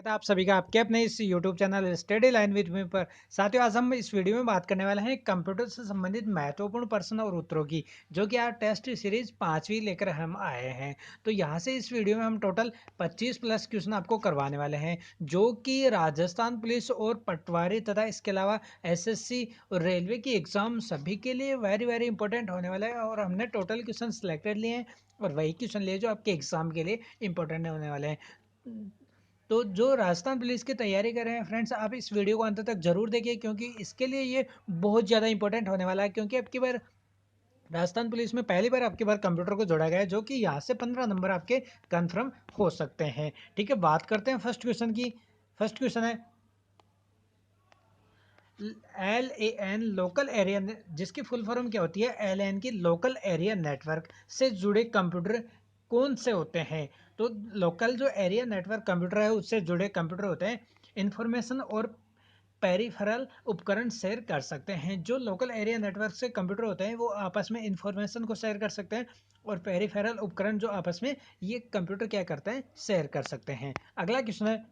है आप सभी का आपके अपने इस YouTube channel study line with me पर। साथियों, आज हम इस वीडियो में बात करने वाले हैं कंप्यूटर से संबंधित महत्वपूर्ण प्रश्न और उत्तरों की, जो कि आज टेस्ट सीरीज 5वीं लेकर हम आए हैं। तो यहाँ से इस वीडियो में हम टोटल 25 प्लस क्वेश्चन आपको करवाने वाले हैं, जो कि राजस्थान पुलिस और पटवारी तथा इसके अलावा एसएससी और रेलवे की एग्जाम सभी के लिए वेरी वेरी इंपॉर्टेंट होने वाला है। और हमने टोटल क्वेश्चन सिलेक्टेड लिए हैं और वही क्वेश्चन लिए जो आपके एग्जाम के लिए इंपॉर्टेंट होने वाले हैं। तो जो राजस्थान पुलिस की तैयारी कर रहे हैं फ्रेंड्स, आप इस वीडियो को अंत तक जरूर देखिए, क्योंकि इसके लिए ये बहुत ज़्यादा इंपॉर्टेंट होने वाला है। क्योंकि अब की बार राजस्थान पुलिस में पहली बार आपकी बार कंप्यूटर को जोड़ा गया है, जो कि यहाँ से 15 नंबर आपके कंफर्म हो सकते हैं। ठीक है, बात करते हैं फर्स्ट क्वेश्चन की। फर्स्ट क्वेश्चन है LAN लोकल एरिया, जिसकी फुल फॉर्म क्या होती है? LAN की लोकल एरिया नेटवर्क से जुड़े कंप्यूटर कौन से होते हैं? तो लोकल जो एरिया नेटवर्क कंप्यूटर है उससे जुड़े कंप्यूटर होते हैं इंफॉर्मेशन और पेरिफेरल उपकरण शेयर कर सकते हैं। जो लोकल एरिया नेटवर्क से कंप्यूटर होते हैं वो आपस में इंफॉर्मेशन को शेयर कर सकते हैं, और पेरिफेरल उपकरण जो आपस में ये कंप्यूटर क्या करते हैं, शेयर कर सकते हैं। अगला क्वेश्चन है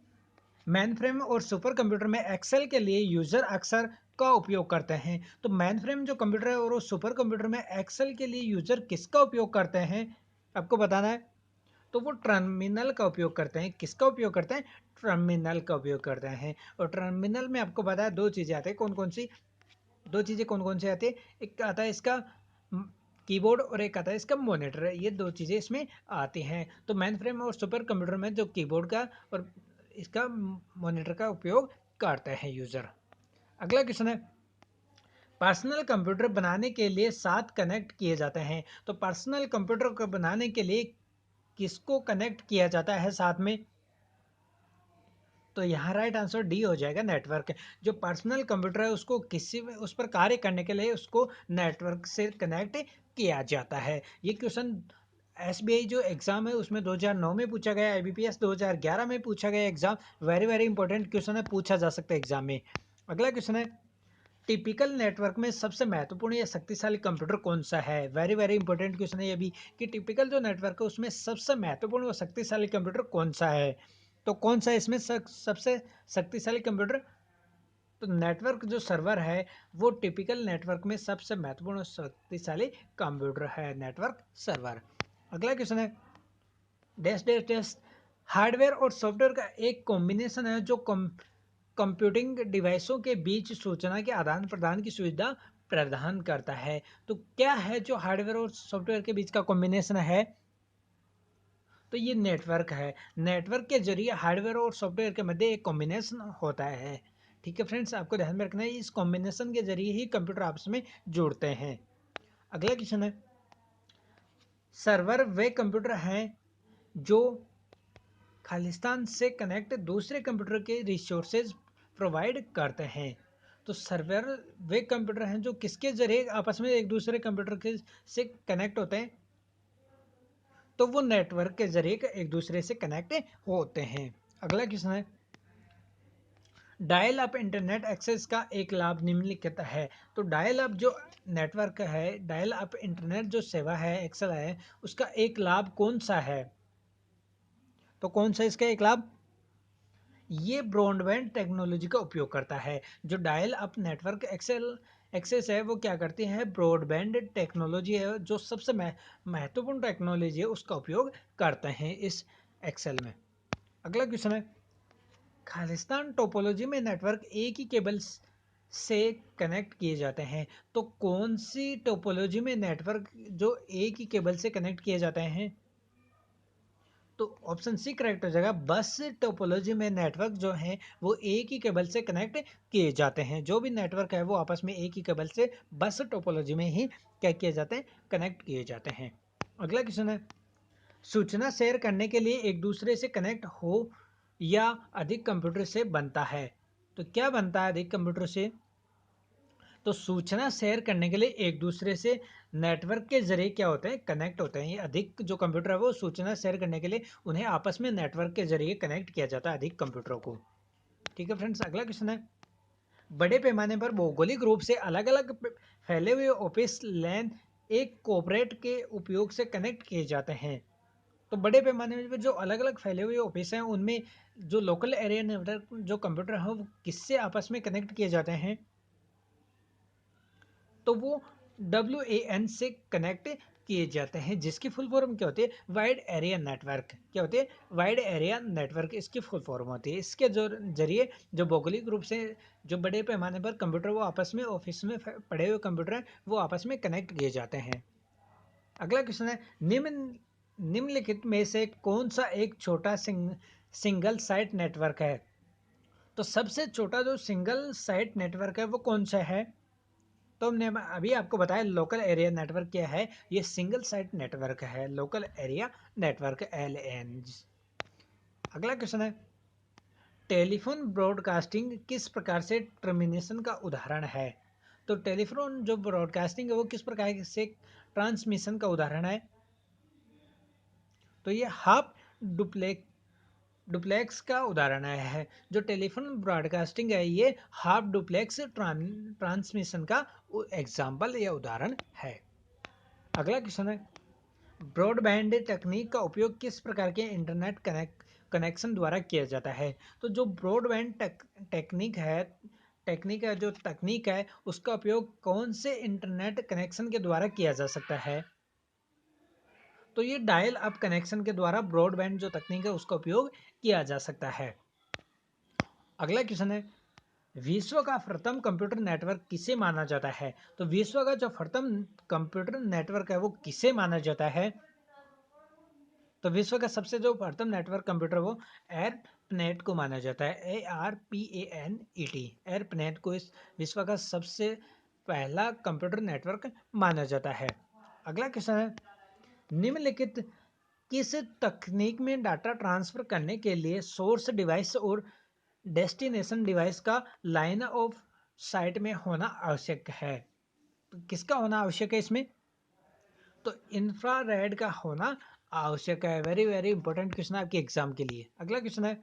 मेन फ्रेम और सुपर कंप्यूटर में एक्सेल के लिए यूजर अक्सर का उपयोग करते हैं। तो मेन फ्रेम जो कंप्यूटर है और सुपर कंप्यूटर में एक्सेल के लिए यूजर किसका उपयोग करते हैं, आपको बताना है। तो वो टर्मिनल का उपयोग करते हैं। किसका उपयोग करते हैं? टर्मिनल का उपयोग करते हैं। और टर्मिनल में आपको पता है दो चीजें आती है, कौन कौन सी? दो चीजें कौन कौन सी आती है? एक आता है इसका कीबोर्ड और एक आता है इसका मॉनिटर। ये दो चीजें इसमें आती हैं। तो मेन फ्रेम और सुपर कंप्यूटर में जो कीबोर्ड का और इसका मॉनिटर का उपयोग करते हैं यूजर। अगला क्वेश्चन है पर्सनल कंप्यूटर बनाने के लिए 7 कनेक्ट किए जाते हैं। तो पर्सनल कंप्यूटर को बनाने के लिए किसको कनेक्ट किया जाता है साथ में? तो यहाँ राइट आंसर डी हो जाएगा, नेटवर्क। जो पर्सनल कंप्यूटर है उसको किसी में उस पर कार्य करने के लिए उसको नेटवर्क से कनेक्ट किया जाता है। ये क्वेश्चन एसबीआई जो एग्जाम है उसमें 2009 में पूछा गया, आईबीपीएस 2011 में पूछा गया exam. Very very important question है, पूछा जा सकता है एग्जाम में। अगला क्वेश्चन है टिपिकल नेटवर्क में सबसे महत्वपूर्ण या शक्तिशाली कंप्यूटर कौन सा है? वेरी वेरी इंपॉर्टेंट क्वेश्चन है ये भी, कि टिपिकल जो नेटवर्क है उसमें सबसे महत्वपूर्ण और शक्तिशाली कंप्यूटर कौन सा है? तो कौन सा इसमें सबसे शक्तिशाली कंप्यूटर? तो नेटवर्क जो सर्वर है वो टिपिकल नेटवर्क में सबसे महत्वपूर्ण और शक्तिशाली कंप्यूटर है, नेटवर्क सर्वर। अगला क्वेश्चन है डैश डैश डैश हार्डवेयर और सॉफ्टवेयर का एक कॉम्बिनेशन है जो कंप्यूटिंग डिवाइसों के बीच सूचना के आदान प्रदान की सुविधा प्रदान करता है। तो क्या है जो हार्डवेयर और सॉफ्टवेयर के बीच का कॉम्बिनेशन है? तो ये नेटवर्क है। नेटवर्क के जरिए हार्डवेयर और सॉफ्टवेयर के मध्य एक कॉम्बिनेशन होता है। ठीक है फ्रेंड्स, आपको ध्यान में रखना है इस कॉम्बिनेशन के जरिए ही कंप्यूटर आपस में जुड़ते हैं। अगला क्वेश्चन है सर्वर वे कंप्यूटर हैं जो खालिस्तान से कनेक्ट दूसरे कंप्यूटर के रिसोर्सेज प्रोवाइड करते हैं। तो सर्वर वे कंप्यूटर हैं जो किसके जरिए आपस में एक दूसरे कंप्यूटर के से कनेक्ट होते हैं? तो वो नेटवर्क के जरिए एक दूसरे से कनेक्ट होते हैं। अगला क्वेश्चन है डायल अप इंटरनेट एक्सेस का एक लाभ निम्नलिखित है। तो डायल अप जो नेटवर्क है, डायल अप इंटरनेट जो सेवा है एक्सेल है, उसका एक लाभ कौन सा है? तो कौन सा इसका एक लाभ? ये ब्रॉडबैंड टेक्नोलॉजी का उपयोग करता है। जो डायल अप नेटवर्क एक्सेस है वो क्या करती है? ब्रॉडबैंड टेक्नोलॉजी है, जो सबसे महत्वपूर्ण टेक्नोलॉजी है उसका उपयोग करते हैं इस एक्सेल में। अगला क्वेश्चन है खालिस्तान टोपोलॉजी में नेटवर्क एक ही केबल से कनेक्ट किए जाते हैं। तो कौन सी टोपोलॉजी में नेटवर्क जो एक ही केबल से कनेक्ट किए जाते हैं? तो ऑप्शन सी करेक्ट हो जाएगा। बस टोपोलॉजी में नेटवर्क जो है वो एक ही केबल से कनेक्ट किए जाते हैं। जो भी नेटवर्क है वो आपस में एक ही केबल से बस टोपोलॉजी में ही क्या किए जाते हैं, कनेक्ट किए जाते हैं। अगला क्वेश्चन है सूचना शेयर करने के लिए एक दूसरे से कनेक्ट हो या अधिक कंप्यूटर से बनता है? तो क्या बनता है अधिक कंप्यूटर से? तो सूचना शेयर करने के लिए एक दूसरे से नेटवर्क के जरिए क्या होते हैं, कनेक्ट होते हैं। ये अधिक जो कंप्यूटर है वो सूचना शेयर करने के लिए उन्हें आपस में नेटवर्क के जरिए कनेक्ट किया जाता है, अधिक कंप्यूटरों को। ठीक है फ्रेंड्स, अगला क्वेश्चन है बड़े पैमाने पर भौगोलिक रूप से अलग अलग फैले हुए ऑफिस लैन एक कॉर्पोरेट के उपयोग से कनेक्ट किए जाते हैं। तो बड़े पैमाने में जो अलग अलग फैले हुए ऑफिस हैं उनमें जो लोकल एरिया नेटवर्क जो कंप्यूटर हैं वो किससे आपस में कनेक्ट किए जाते हैं, तो वो WAN से कनेक्ट किए जाते हैं, जिसकी फुल फॉर्म क्या होती है, वाइड एरिया नेटवर्क। क्या होती है, वाइड एरिया नेटवर्क इसकी फुल फॉर्म होती है। इसके जो जरिए जो भौगोलिक रूप से जो बड़े पैमाने पर कंप्यूटर वो आपस में ऑफिस में पड़े हुए कंप्यूटर हैं वो आपस में कनेक्ट किए जाते हैं। अगला क्वेश्चन है, निम्नलिखित में से कौन सा एक छोटा सिंगल साइट नेटवर्क है। तो सबसे छोटा जो सिंगल साइट नेटवर्क है वो कौन सा है, तो हमने अभी आपको बताया लोकल एरिया नेटवर्क क्या है, ये सिंगल साइट नेटवर्क है, लोकल एरिया नेटवर्क LAN। अगला क्वेश्चन है, टेलीफोन ब्रॉडकास्टिंग किस प्रकार से टर्मिनेशन का उदाहरण है। तो टेलीफोन जो ब्रॉडकास्टिंग है वो किस प्रकार से ट्रांसमिशन का उदाहरण है, तो ये हाफ डुप्लेक्स डुप्लेक्स का उदाहरण है। जो टेलीफोन ब्रॉडकास्टिंग है ये हाफ डुप्लेक्स ट्रांसमिशन का एग्जाम्पल या उदाहरण है। अगला क्वेश्चन है, ब्रॉडबैंड तकनीक का उपयोग किस प्रकार के इंटरनेट कनेक्शन द्वारा किया जाता है। तो जो ब्रॉडबैंड टेक्निक है जो तकनीक है उसका उपयोग कौन से इंटरनेट कनेक्शन के द्वारा किया जा सकता है, तो ये डायल अप कनेक्शन के द्वारा ब्रॉडबैंड जो तकनीक है उसका उपयोग किया जा सकता है। अगला क्वेश्चन है, विश्व का प्रथम कंप्यूटर नेटवर्क किसे माना जाता है। तो विश्व का जो प्रथम कंप्यूटर नेटवर्क है वो किसे माना जाता है, तो विश्व का सबसे जो प्रथम नेटवर्क कंप्यूटर वो एयरपनेट को माना जाता है, ARPANET। एयरपनेट को इस विश्व का सबसे पहला कंप्यूटर नेटवर्क माना जाता है। अगला क्वेश्चन है, निम्नलिखित किस तकनीक में डाटा ट्रांसफर करने के लिए सोर्स डिवाइस और डेस्टिनेशन डिवाइस का लाइन ऑफ साइट में होना आवश्यक है। तो किसका होना आवश्यक है इसमें, तो इंफ्रारेड का होना आवश्यक है। वेरी वेरी इंपॉर्टेंट क्वेश्चन है आपके एग्जाम के लिए। अगला क्वेश्चन है,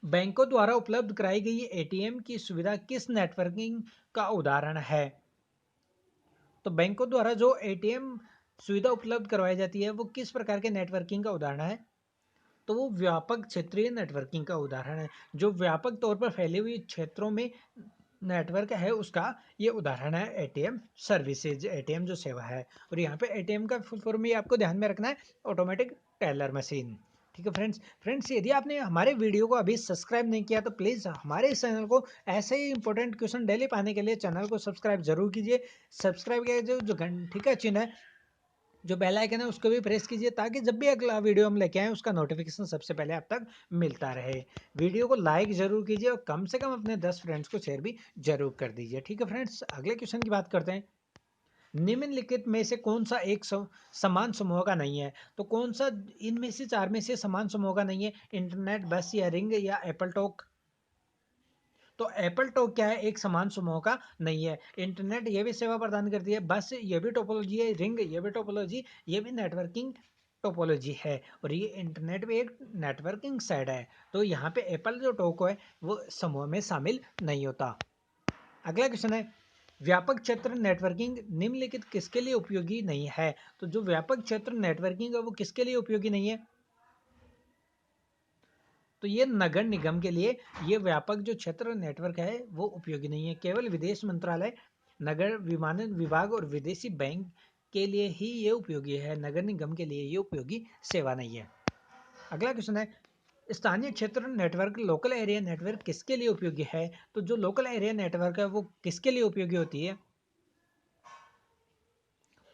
बैंकों द्वारा उपलब्ध कराई गई ATM की सुविधा किस नेटवर्किंग का उदाहरण है। तो बैंकों द्वारा जो ATM सुविधा उपलब्ध करवाई जाती है वो किस प्रकार के नेटवर्किंग का उदाहरण है, तो वो व्यापक क्षेत्रीय नेटवर्किंग का उदाहरण है। जो व्यापक तौर पर फैली हुई क्षेत्रों में नेटवर्क है उसका ये उदाहरण है ATM सर्विसेज, ATM जो सेवा है। और यहाँ पे ATM का फुल फॉर्म ये आपको ध्यान में रखना है, ऑटोमेटिक टेलर मशीन। ठीक है फ्रेंड्स यदि आपने हमारे वीडियो को अभी सब्सक्राइब नहीं किया तो प्लीज़ हमारे इस चैनल को ऐसे ही इंपॉर्टेंट क्वेश्चन डेली पाने के लिए चैनल को सब्सक्राइब जरूर कीजिए। सब्सक्राइब किया जो घंटी का चिन्ह है, जो बेल आइकन है उसको भी प्रेस कीजिए ताकि जब भी अगला वीडियो हम लेके आए उसका नोटिफिकेशन सबसे पहले आप तक मिलता रहे। वीडियो को लाइक जरूर कीजिए और कम से कम अपने 10 फ्रेंड्स को शेयर भी जरूर कर दीजिए। ठीक है फ्रेंड्स, अगले क्वेश्चन की बात करते हैं, निम्नलिखित में से कौन सा एक समान समूह का नहीं है। तो कौन सा इनमें से चार में से समान समूह का नहीं है, इंटरनेट, बस या रिंग या एप्पल टॉक। तो एप्पल टॉक क्या है, एक समान समूह का नहीं है। इंटरनेट ये भी सेवा प्रदान करती है, बस ये भी टोपोलॉजी है, रिंग ये भी टोपोलॉजी, ये भी नेटवर्किंग टोपोलॉजी है, और ये इंटरनेट भी एक नेटवर्किंग साइड है। तो यहाँ पे एप्पल जो टोको है वो समूह में शामिल नहीं होता। अगला क्वेश्चन है, व्यापक क्षेत्र नेटवर्किंग निम्नलिखित किसके लिए उपयोगी नहीं है। तो जो व्यापक क्षेत्र नेटवर्किंग है वो किसके लिए उपयोगी नहीं है, तो ये नगर निगम के लिए ये व्यापक जो क्षेत्र नेटवर्क है वो उपयोगी नहीं है। केवल विदेश मंत्रालय, नगर विमानन विभाग और विदेशी बैंक के लिए ही ये उपयोगी है, नगर निगम के लिए ये उपयोगी सेवा नहीं है। अगला क्वेश्चन है, स्थानीय क्षेत्र नेटवर्क लोकल एरिया नेटवर्क किसके लिए उपयोगी है। तो जो लोकल एरिया नेटवर्क है वो किसके लिए उपयोगी होती है,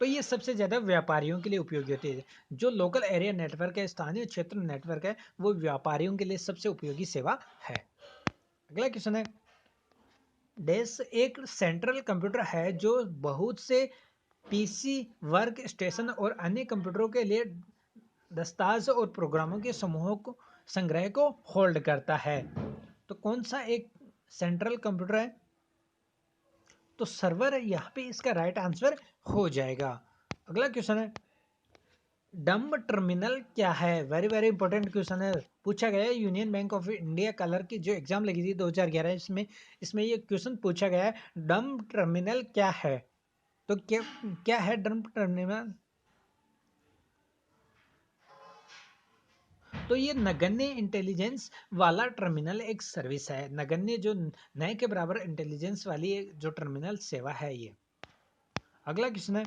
तो ये सबसे ज़्यादा व्यापारियों के लिए उपयोगी होती है। जो लोकल एरिया नेटवर्क है, स्थानीय क्षेत्र नेटवर्क है, वो व्यापारियों के लिए सबसे उपयोगी सेवा है। अगला क्वेश्चन है, डेस एक सेंट्रल कंप्यूटर है जो बहुत से PC, वर्क स्टेशन और अन्य कंप्यूटरों के लिए दस्ताज और प्रोग्रामों के समूहों को संग्रह को होल्ड करता है। तो कौन सा एक सेंट्रल कंप्यूटर है, तो सर्वर यहाँ पे इसका राइट आंसर हो जाएगा। अगला क्वेश्चन है, डम्ब टर्मिनल क्या है। वेरी वेरी इंपॉर्टेंट क्वेश्चन है, पूछा गया है union bank of India colour की जो एग्जाम लगी थी 2011, इसमें ये क्वेश्चन पूछा गया है, डम्ब टर्मिनल क्या है। तो क्या क्या है डम्ब टर्मिनल, तो ये नगण्य इंटेलिजेंस वाला टर्मिनल एक सर्विस है। नगण्य जो नए के बराबर इंटेलिजेंस वाली जो टर्मिनल सेवा है ये। अगला क्वेश्चन है,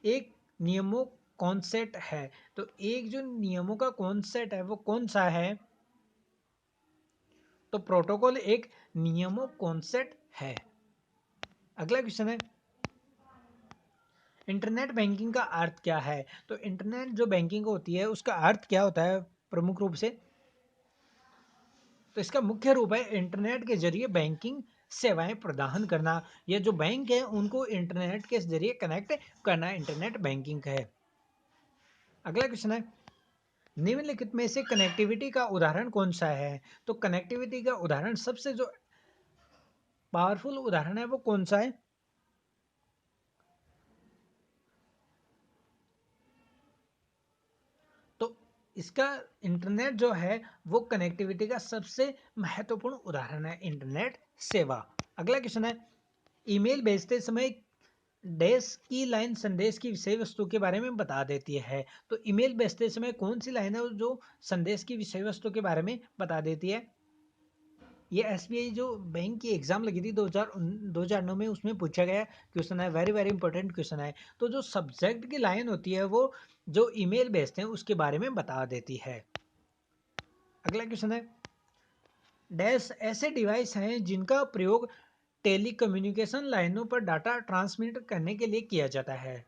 एक नियमों कौन सेट है। तो एक जो नियमों का कौन सेट है वो कौन सा है। तो प्रोटोकॉल एक नियमों कौन सेट है। अगला क्वेश्चन है, इंटरनेट बैंकिंग का अर्थ क्या है। तो इंटरनेट जो बैंकिंग होती है उसका अर्थ क्या होता है प्रमुख रूप से। तो इसका मुख्य रूप है इंटरनेट के जरिए बैंकिंग सेवाएं प्रदान करना। ये जो बैंक है उनको इंटरनेट के जरिए कनेक्ट करना इंटरनेट बैंकिंग है। अगला क्वेश्चन है, निम्नलिखित में से कनेक्टिविटी का उदाहरण कौन सा है। तो कनेक्टिविटी का उदाहरण सबसे जो पावरफुल उदाहरण है वो कौन सा है। तो इसका इंटरनेट जो है वो कनेक्टिविटी का सबसे महत्वपूर्ण उदाहरण है, इंटरनेट सेवा। अगला क्वेश्चन है, ईमेल भेजते समय डैश की लाइन संदेश की विषय वस्तु के बारे में बता देती है। तो ईमेल भेजते समय कौन सी लाइन है जो संदेश की विषय वस्तु के बारे में बता देती है। ये एसबीआई जो बैंक की एग्जाम लगी थी 2009 में, उसमें पूछा गया क्वेश्चन है, वेरी वेरी इंपॉर्टेंट क्वेश्चन है। तो जो सब्जेक्ट की लाइन होती है वो जो ईमेल भेजते हैं उसके बारे में बता देती है। अगला क्वेश्चन है, डैश ऐसे डिवाइस हैं जिनका प्रयोग टेलीकम्युनिकेशन लाइनों पर डाटा ट्रांसमिट करने के लिए किया जाता है।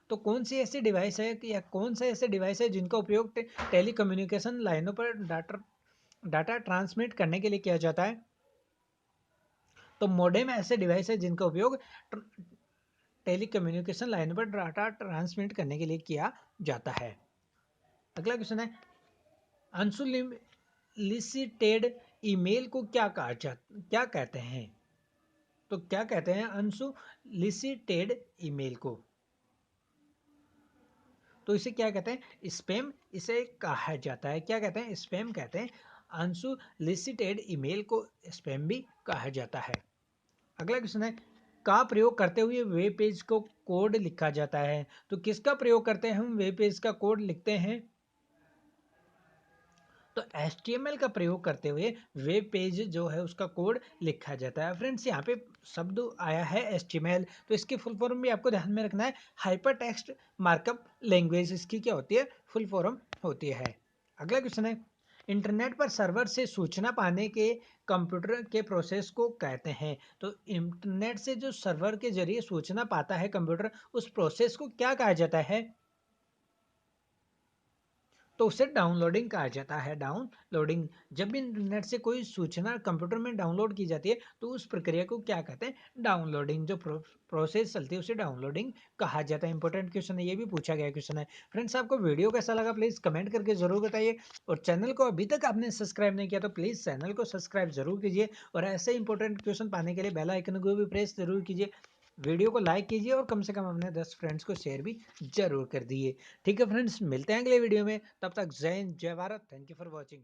तो कौन सी ऐसी डिवाइस है कि या कौन सा ऐसे डिवाइस है जिनका उपयोग टेलीकम्युनिकेशन लाइनों पर डाटा ट्रांसमिट करने के लिए किया जाता है। तो मोडेम ऐसे डिवाइस है जिनका उपयोग टेलीकम्युनिकेशन लाइन पर डाटा ट्रांसमिट करने के लिए किया जाता है। अगला क्वेश्चन है, अनसोलिसिटेड ईमेल को क्या कहते हैं। तो क्या कहते हैं अनसोलिसिटेड ईमेल को। तो इसे क्या कहते हैं, स्पैम इसे कहा जाता है। क्या कहते हैं, स्पैम कहते हैं। अनसोलिसिटेड ईमेल को स्पैम भी कहा जाता है। अगला क्वेश्चन है, का प्रयोग करते हुए वेब पेज को कोड लिखा जाता है। तो किसका प्रयोग करते हैं हम वेब पेज का कोड लिखते हैं। तो HTML का प्रयोग करते हुए वेब पेज जो है उसका कोड लिखा जाता है। फ्रेंड्स यहाँ पे शब्द आया है HTML, तो इसकी फुल फॉर्म भी आपको ध्यान में रखना है, हाइपर टेक्स्ट मार्कअप लैंग्वेज इसकी क्या होती है, फुल फॉर्म होती है। अगला क्वेश्चन है, इंटरनेट पर सर्वर से सूचना पाने के कंप्यूटर के प्रोसेस को कहते हैं। तो इंटरनेट से जो सर्वर के जरिए सूचना पाता है कंप्यूटर, उस प्रोसेस को क्या कहा जाता है। तो उसे डाउनलोडिंग कहा जाता है। डाउनलोडिंग, जब भी इंटरनेट से कोई सूचना कंप्यूटर में डाउनलोड की जाती है तो उस प्रक्रिया को क्या कहते हैं, डाउनलोडिंग। जो प्रोसेस चलती है उसे डाउनलोडिंग कहा जाता है। इंपॉर्टेंट क्वेश्चन है, ये भी पूछा गया क्वेश्चन है। फ्रेंड्स आपको वीडियो कैसा लगा प्लीज़ कमेंट करके जरूर बताइए, और चैनल को अभी तक आपने सब्सक्राइब नहीं किया तो प्लीज़ चैनल को सब्सक्राइब जरूर कीजिए, और ऐसे इंपॉर्टेंट क्वेश्चन पाने के लिए बेल आइकन को भी प्रेस जरूर कीजिए। वीडियो को लाइक कीजिए और कम से कम अपने 10 फ्रेंड्स को शेयर भी जरूर कर दिए। ठीक है फ्रेंड्स, मिलते हैं अगले वीडियो में, तब तक जय हिंद जय Bharat, thank you for watching.